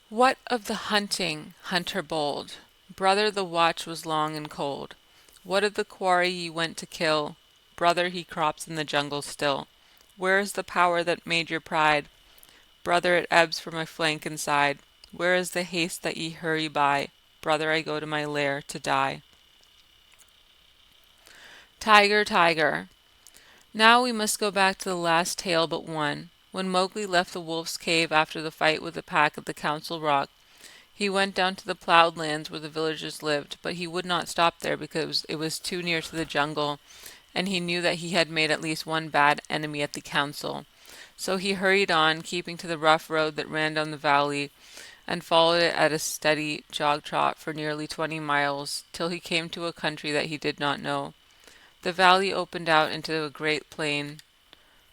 What of the hunting, hunter bold? Brother, the watch was long and cold. What of the quarry ye went to kill? Brother, he crops in the jungle still. Where is the power that made your pride? Brother, it ebbs from my flank and side. Where is the haste that ye hurry by? Brother, I go to my lair to die. Tiger, tiger. Now we must go back to the last tale but one. When Mowgli left the wolf's cave after the fight with the pack at the Council Rock, he went down to the plowed lands where the villagers lived, but he would not stop there because it was too near to the jungle, and he knew that he had made at least one bad enemy at the council. So he hurried on, keeping to the rough road that ran down the valley, and followed it at a steady jog trot for nearly 20 miles, till he came to a country that he did not know. The valley opened out into a great plain,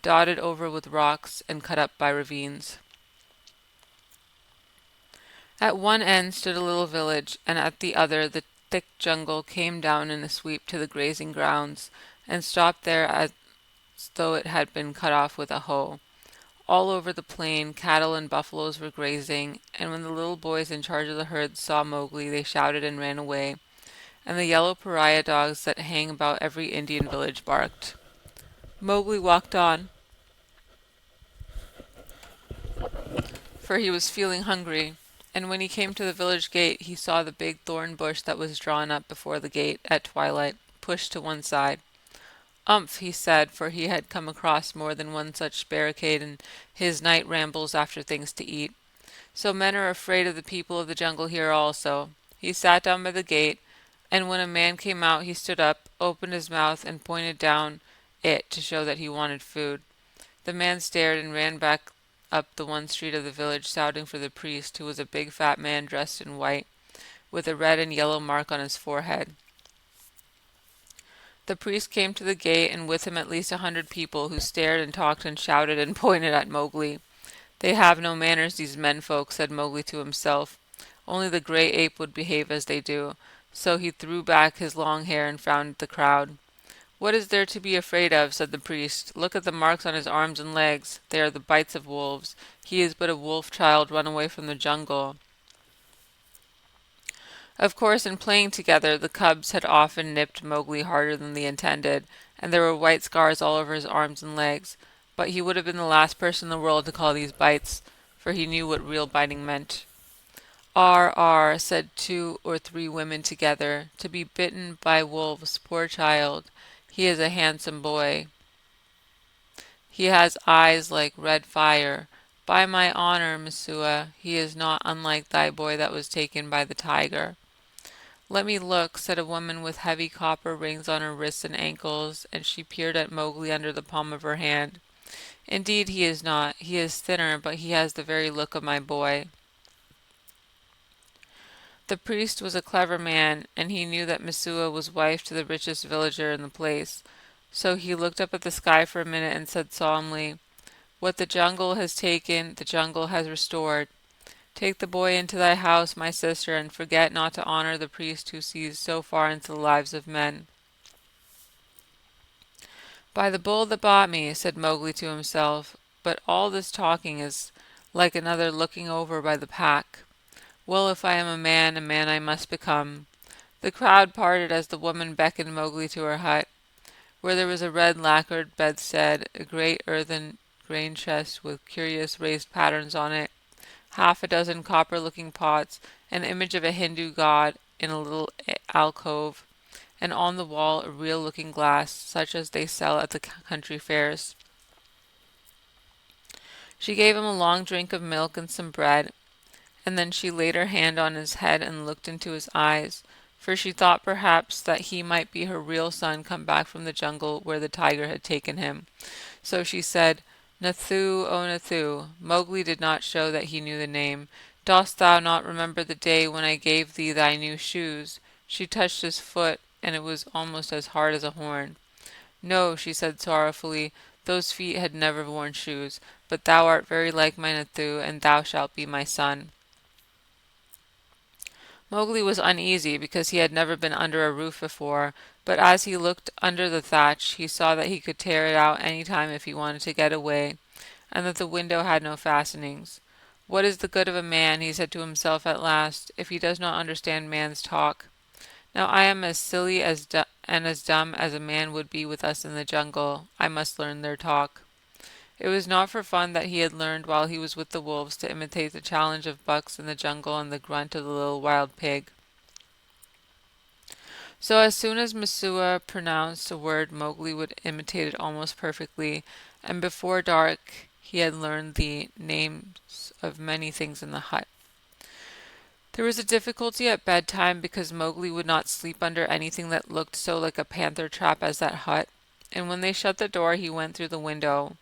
dotted over with rocks and cut up by ravines. At one end stood a little village, and at the other the thick jungle came down in a sweep to the grazing grounds, and stopped there as though it had been cut off with a hoe. All over the plain cattle and buffaloes were grazing, and when the little boys in charge of the herds saw Mowgli they shouted and ran away, and the yellow pariah dogs that hang about every Indian village barked. Mowgli walked on, for he was feeling hungry, and when he came to the village gate he saw the big thorn bush that was drawn up before the gate at twilight pushed to one side. "Umph," he said, for he had come across more than one such barricade in his night rambles after things to eat. "So men are afraid of the people of the jungle here also." He sat down by the gate, and when a man came out he stood up, opened his mouth, and pointed down it to show that he wanted food. The man stared and ran back up the one street of the village, shouting for the priest, who was a big fat man dressed in white, with a red and yellow mark on his forehead. The priest came to the gate, and with him at least 100 people, who stared and talked and shouted and pointed at Mowgli. "They have no manners, these men-folk," said Mowgli to himself. "Only the gray ape would behave as they do." So he threw back his long hair and frowned at the crowd. "What is there to be afraid of?" said the priest. "Look at the marks on his arms and legs. They are the bites of wolves. He is but a wolf child run away from the jungle." Of course, in playing together, the cubs had often nipped Mowgli harder than they intended, and there were white scars all over his arms and legs. But he would have been the last person in the world to call these bites, for he knew what real biting meant. "Ar, ar," said 2 or 3 women together. "To be bitten by wolves, poor child. He is a handsome boy. He has eyes like red fire. By my honor, Messua, he is not unlike thy boy that was taken by the tiger." "Let me look," said a woman with heavy copper rings on her wrists and ankles, and she peered at Mowgli under the palm of her hand. "Indeed he is not. He is thinner, but he has the very look of my boy." The priest was a clever man, and he knew that Messua was wife to the richest villager in the place. So he looked up at the sky for a minute and said solemnly, "What the jungle has taken, the jungle has restored. Take the boy into thy house, my sister, and forget not to honor the priest who sees so far into the lives of men." "By the bull that bought me," said Mowgli to himself, "but all this talking is like another looking over by the pack. Well, if I am a man I must become." The crowd parted as the woman beckoned Mowgli to her hut, where there was a red lacquered bedstead, a great earthen grain chest with curious raised patterns on it, 1/2 dozen copper-looking pots, an image of a Hindu god in a little alcove, and on the wall a real-looking glass, such as they sell at the country fairs. She gave him a long drink of milk and some bread, and then she laid her hand on his head and looked into his eyes, for she thought perhaps that he might be her real son come back from the jungle where the tiger had taken him. So she said, "Nathoo, O Nathoo." Mowgli did not show that he knew the name. "Dost thou not remember the day when I gave thee thy new shoes?" She touched his foot, and it was almost as hard as a horn. "No," she said sorrowfully, "those feet had never worn shoes. But thou art very like my Nathoo, and thou shalt be my son." Mowgli was uneasy because he had never been under a roof before, but as he looked under the thatch he saw that he could tear it out any time if he wanted to get away, and that the window had no fastenings. "What is the good of a man," he said to himself at last, "if he does not understand man's talk? Now I am as silly and as dumb as a man would be with us in the jungle. I must learn their talk." It was not for fun that he had learned while he was with the wolves to imitate the challenge of bucks in the jungle and the grunt of the little wild pig. So as soon as Messua pronounced a word, Mowgli would imitate it almost perfectly, and before dark he had learned the names of many things in the hut. There was a difficulty at bedtime because Mowgli would not sleep under anything that looked so like a panther trap as that hut, and when they shut the door he went through the window.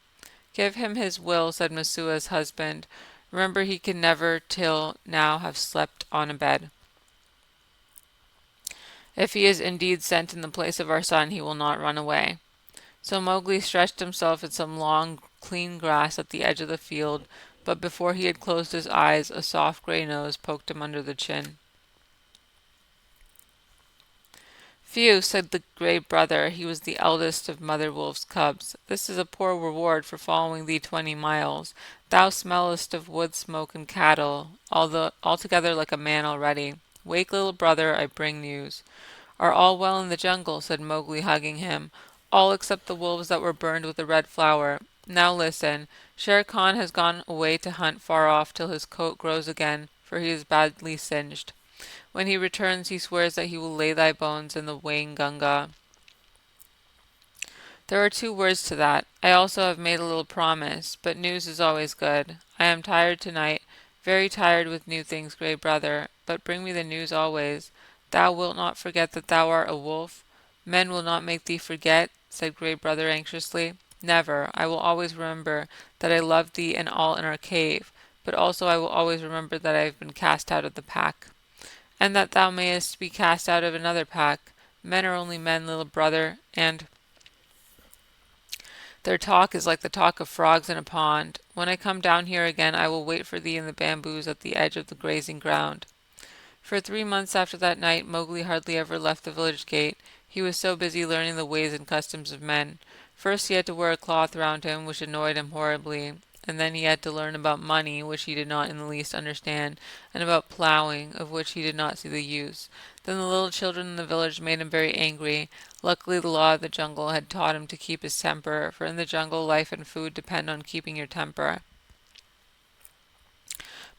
"Give him his will," said Messua's husband. "Remember he can never till now have slept on a bed. If he is indeed sent in the place of our son, he will not run away." So Mowgli stretched himself in some long, clean grass at the edge of the field, but before he had closed his eyes, a soft gray nose poked him under the chin. "Phew," said the gray brother. He was the eldest of Mother Wolf's cubs. "This is a poor reward for following thee 20 miles. Thou smellest of wood smoke and cattle, although altogether like a man already. Wake, little brother, I bring news." "Are all well in the jungle?" said Mowgli, hugging him. "All except the wolves that were burned with the red flower. Now listen. Shere Khan has gone away to hunt far off till his coat grows again, for he is badly singed. When he returns, he swears that he will lay thy bones in the Waingunga. There are 2 words to that. I also have made a little promise, but news is always good. I am tired tonight, very tired with new things, Gray Brother, but bring me the news always. Thou wilt not forget that thou art a wolf? Men will not make thee forget, said Gray Brother anxiously. Never. I will always remember that I loved thee and all in our cave, but also I will always remember that I have been cast out of the pack, and that thou mayest be cast out of another pack. Men are only men, little brother, and their talk is like the talk of frogs in a pond. When I come down here again, I will wait for thee in the bamboos at the edge of the grazing ground. For 3 months after that night, Mowgli hardly ever left the village gate. He was so busy learning the ways and customs of men. First he had to wear a cloth round him, which annoyed him horribly, and then he had to learn about money, which he did not in the least understand, and about ploughing, of which he did not see the use. Then the little children in the village made him very angry. Luckily the law of the jungle had taught him to keep his temper, for in the jungle life and food depend on keeping your temper.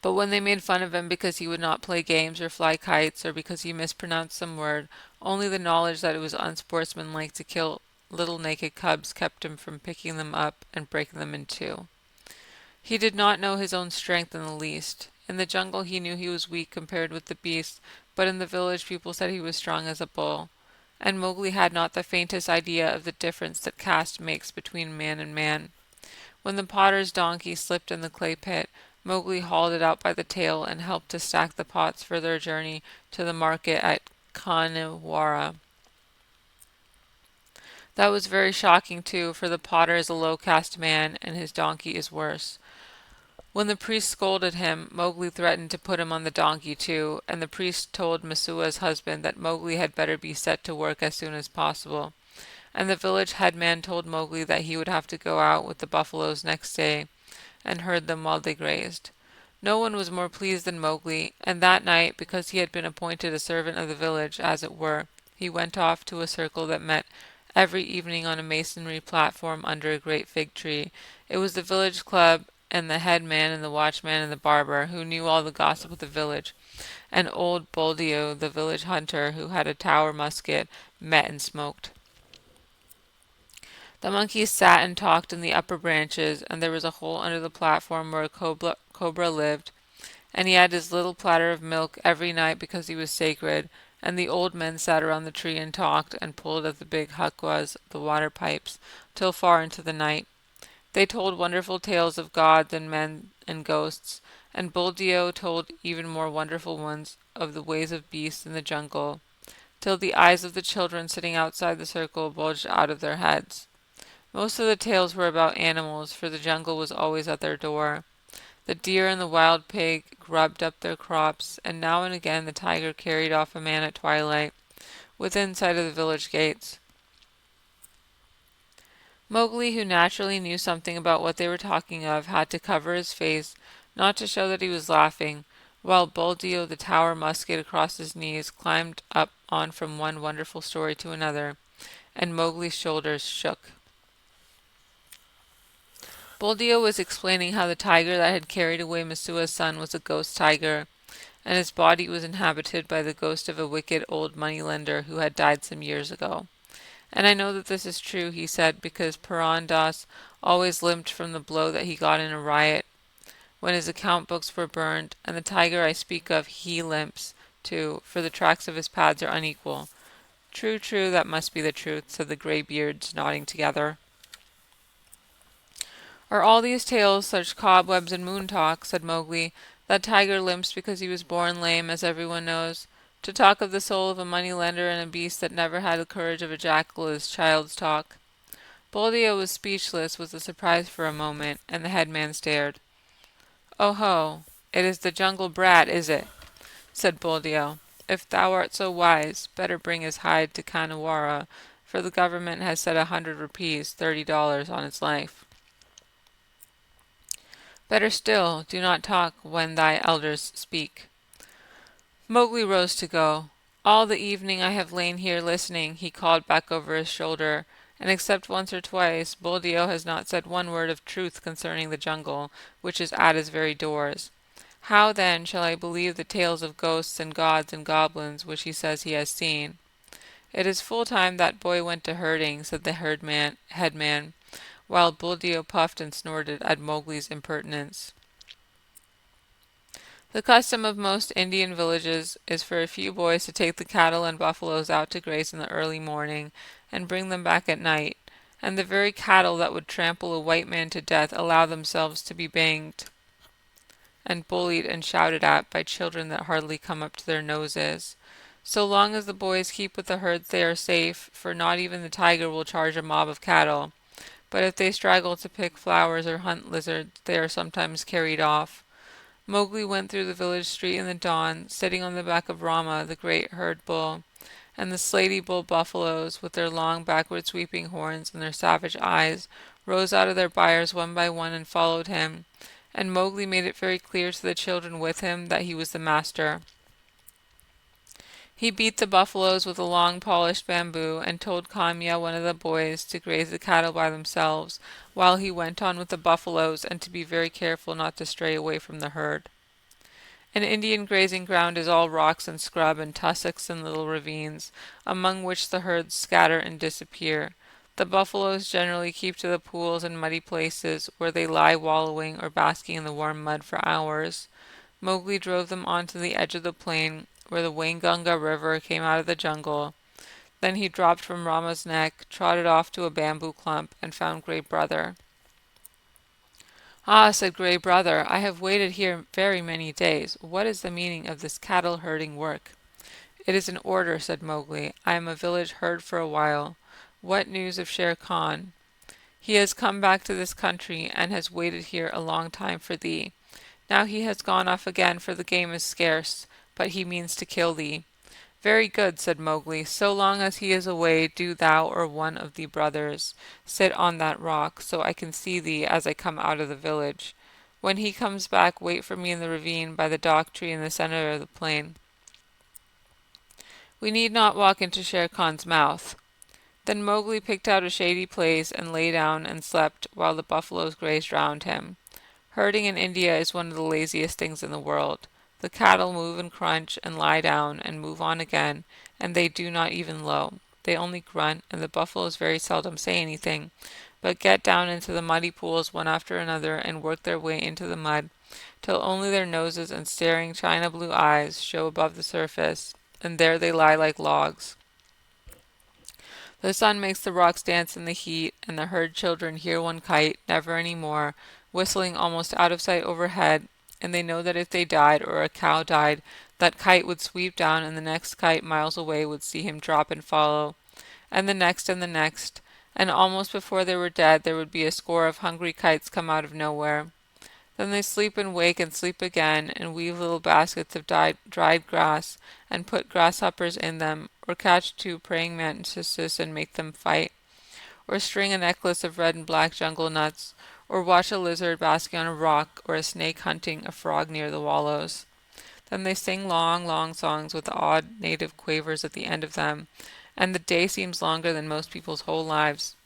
But when they made fun of him because he would not play games or fly kites, or because he mispronounced some word, only the knowledge that it was unsportsmanlike to kill little naked cubs kept him from picking them up and breaking them in 2. He did not know his own strength in the least. In the jungle he knew he was weak compared with the beasts, but in the village people said he was strong as a bull. And Mowgli had not the faintest idea of the difference that caste makes between man and man. When the potter's donkey slipped in the clay pit, Mowgli hauled it out by the tail and helped to stack the pots for their journey to the market at Khanhiwara. That was very shocking too, for the potter is a low caste man and his donkey is worse. When the priest scolded him, Mowgli threatened to put him on the donkey too, and the priest told Messua's husband that Mowgli had better be set to work as soon as possible. And the village headman told Mowgli that he would have to go out with the buffaloes next day and herd them while they grazed. No one was more pleased than Mowgli, and that night, because he had been appointed a servant of the village, as it were, he went off to a circle that met every evening on a masonry platform under a great fig tree. It was the village club, and the headman and the watchman and the barber, who knew all the gossip of the village, and old Buldeo, the village hunter, who had a tower musket, met and smoked. The monkeys sat and talked in the upper branches, and there was a hole under the platform where a cobra lived, and he had his little platter of milk every night because he was sacred, and the old men sat around the tree and talked and pulled at the big huckwas, the water pipes, till far into the night. They told wonderful tales of gods and men and ghosts, and Buldeo told even more wonderful ones of the ways of beasts in the jungle, till the eyes of the children sitting outside the circle bulged out of their heads. Most of the tales were about animals, for the jungle was always at their door. The deer and the wild pig grubbed up their crops, and now and again the tiger carried off a man at twilight, within sight of the village gates. Mowgli, who naturally knew something about what they were talking of, had to cover his face, not to show that he was laughing, while Buldeo, the tower musket across his knees, climbed up on from one wonderful story to another, and Mowgli's shoulders shook. Buldeo was explaining how the tiger that had carried away Messua's son was a ghost tiger, and his body was inhabited by the ghost of a wicked old moneylender who had died some years ago. And I know that this is true, he said, because Paran Das always limped from the blow that he got in a riot when his account books were burned, and the tiger I speak of, he limps, too, for the tracks of his pads are unequal. True, true, that must be the truth, said the grey beards, nodding together. Are all these tales such cobwebs and moon talk? Said Mowgli. That tiger limps because he was born lame, as everyone knows. To talk of the soul of a money-lender and a beast that never had the courage of a jackal is child's talk. Buldeo was speechless with the surprise for a moment, and the headman stared. "Oh ho! It is the jungle brat, is it?" said Buldeo. "If thou art so wise, better bring his hide to Khanhiwara, for the government has set 100 rupees, $30, on its life. Better still, do not talk when thy elders speak." Mowgli rose to go. "All the evening I have lain here listening," he called back over his shoulder, "and except once or twice, Buldeo has not said one word of truth concerning the jungle, which is at his very doors. How, then, shall I believe the tales of ghosts and gods and goblins which he says he has seen?" "It is full time that boy went to herding," said the headman, while Buldeo puffed and snorted at Mowgli's impertinence. The custom of most Indian villages is for a few boys to take the cattle and buffaloes out to graze in the early morning and bring them back at night, and the very cattle that would trample a white man to death allow themselves to be banged and bullied and shouted at by children that hardly come up to their noses. So long as the boys keep with the herds they are safe, for not even the tiger will charge a mob of cattle. But if they straggle to pick flowers or hunt lizards, they are sometimes carried off. Mowgli went through the village street in the dawn, sitting on the back of Rama, the great herd bull, and the slaty bull buffaloes, with their long backward sweeping horns and their savage eyes, rose out of their byres one by one and followed him, and Mowgli made it very clear to the children with him that he was the master. He beat the buffaloes with a long polished bamboo, and told Kamya, one of the boys, to graze the cattle by themselves, while he went on with the buffaloes, and to be very careful not to stray away from the herd. An Indian grazing ground is all rocks and scrub and tussocks and little ravines, among which the herds scatter and disappear. The buffaloes generally keep to the pools and muddy places, where they lie wallowing or basking in the warm mud for hours. Mowgli drove them on to the edge of the plain, where the Waingunga River came out of the jungle. Then he dropped from Rama's neck, trotted off to a bamboo clump, and found Gray Brother. "Ah," said Gray Brother, "I have waited here very many days. What is the meaning of this cattle herding work?" "It is an order," said Mowgli. "I am a village herd for a while. What news of Shere Khan?" "He has come back to this country, and has waited here a long time for thee. Now he has gone off again, for the game is scarce, but he means to kill thee." "Very good," said Mowgli. "So long as he is away, do thou or one of thee brothers sit on that rock, so I can see thee as I come out of the village. When he comes back, wait for me in the ravine by the dock tree in the center of the plain. We need not walk into Shere Khan's mouth." Then Mowgli picked out a shady place and lay down and slept while the buffaloes grazed round him. Herding in India is one of the laziest things in the world. The cattle move and crunch and lie down and move on again, and they do not even low. They only grunt, and the buffaloes very seldom say anything, but get down into the muddy pools one after another and work their way into the mud, till only their noses and staring china blue eyes show above the surface, and there they lie like logs. The sun makes the rocks dance in the heat, and the herd children hear one kite, never any more, whistling almost out of sight overhead, and they know that if they died, or a cow died, that kite would sweep down, and the next kite miles away would see him drop and follow, and the next, and almost before they were dead there would be a score of hungry kites come out of nowhere. Then they sleep and wake and sleep again, and weave little baskets of dried grass, and put grasshoppers in them, or catch two praying mantises and make them fight, or string a necklace of red and black jungle nuts, or watch a lizard basking on a rock, or a snake hunting a frog near the wallows. Then they sing long, long songs with odd native quavers at the end of them, and the day seems longer than most people's whole lives.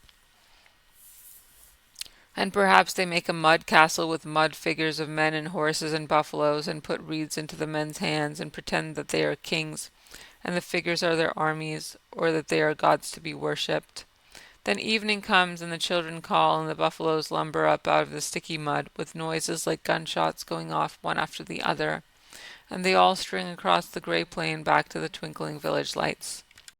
And perhaps they make a mud castle with mud figures of men and horses and buffaloes, and put reeds into the men's hands, and pretend that they are kings, and the figures are their armies, or that they are gods to be worshipped. Then evening comes, and the children call, and the buffaloes lumber up out of the sticky mud, with noises like gunshots going off one after the other, and they all string across the gray plain back to the twinkling village lights.